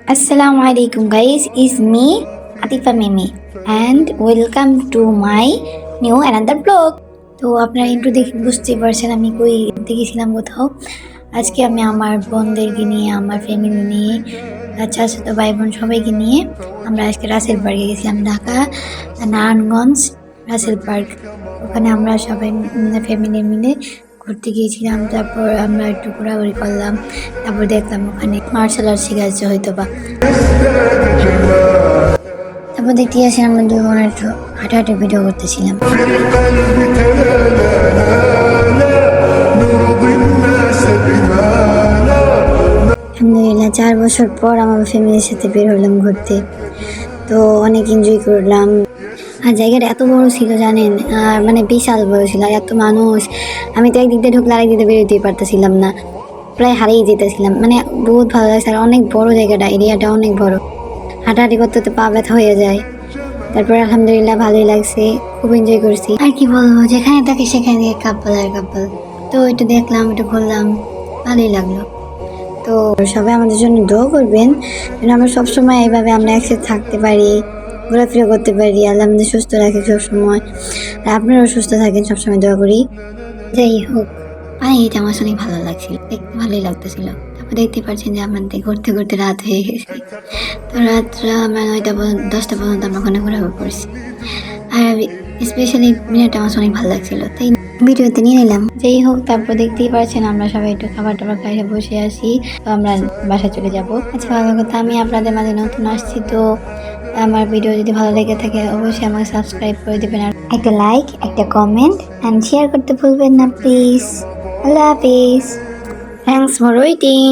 Assalamualaikum guys, it's me Atifa Mimi and welcome to my new another vlog. তো আপনারা একটু দেখে বুঝতেই পারছেন আমি কই গেছিলাম কোথাও। আজকে আমি আমার বোনদেরকে নিয়ে আমার ফ্যামিলি নিয়ে চাচাতো ভাই বোন সবাইকে নিয়ে আমরা আজকে রাসেল পার্কে গেছিলাম, ঢাকা নারায়ণগঞ্জ রাসেল পার্ক। ওখানে আমরা সবাই ফ্যামিলি মিলে ঘুরতে গিয়েছিলাম। তারপর আমরা একটু ঘোরাঘুরি করলাম, তারপর দেখলাম ওখানে মার্শাল আর্ট শেখাচ্ছে হয়তো বা। তারপর দেখতে আসি আমরা দুই বোন একটু হাঁটাহাঁটি ভিডিও করতেছিলাম। আলহামদুলিল্লাহ 4 বছর পর আমার ফ্যামিলির সাথে বের হলাম ঘুরতে, তো অনেক এনজয় করলাম। আর জায়গাটা এত বড় ছিল জানেন, আর মানে বিশাল বড় ছিল, আর এত মানুষ। আমি তো একদিক দিয়ে ঢুকলে আরেক দিকে বেরোতেই পারতেছিলাম না, প্রায় হারিয়ে যেতেছিলাম। মানে বহুত ভালো লাগছে, আর অনেক বড় জায়গাটা, এরিয়াটা অনেক বড়। হাঁটাহাঁটি করতে তো পা ব্যথা হয়ে যায়। তারপর আলহামদুলিল্লাহ ভালোই লাগছে, খুব এনজয় করছি। আর কি বলবো, যেখানে থাকি সেখানে কাপল আর কাপল। তো একটু দেখলাম, একটু ঘুরলাম, ভালোই লাগলো। তো সবাই আমাদের জন্য দোয়া করবেন যেন আমরা সবসময় এইভাবে আমরা একসাথে থাকতে পারি, ঘোরাফেরা করতে পারি। আল্লাহ আমাদের সুস্থ রাখে সবসময়, আর আপনারাও সুস্থ থাকেন, সবসময় দোয়া করি। যাই হোক, পানিতে আমার অনেক ভালো লাগছিল, দেখতে ভালোই লাগতেছিল। তারপর দেখতে পাচ্ছেন যে আমাদের ঘুরতে ঘুরতে রাত হয়ে গেছে। তো রাতটা আমরা 9টা 10টা পর্যন্ত আমরা ওখানে ঘোরাঘুরি করছি। আর স্পেশালি মিনারটা আমার অনেক ভালো লাগছিল, তাই ভিডিওতে নিয়ে নিলাম। যেই হোক, তারপর দেখতেই পাচ্ছেন আমরা সবাই একটু খাবার টাবার খাইয়ে বসে আসি। তো আমরা বাসায় চলে যাব। আচ্ছা, ভালো কথা, আমি আপনাদের মাঝে নতুন আসছি, তো আমার ভিডিও যদি ভালো লেগে থাকে অবশ্যই আমাকে সাবস্ক্রাইব করে দেবেন, আর একটা লাইক, একটা কমেন্ট অ্যান্ড শেয়ার করতে ভুলবেন না please. Allah Hafiz, thanks for waiting.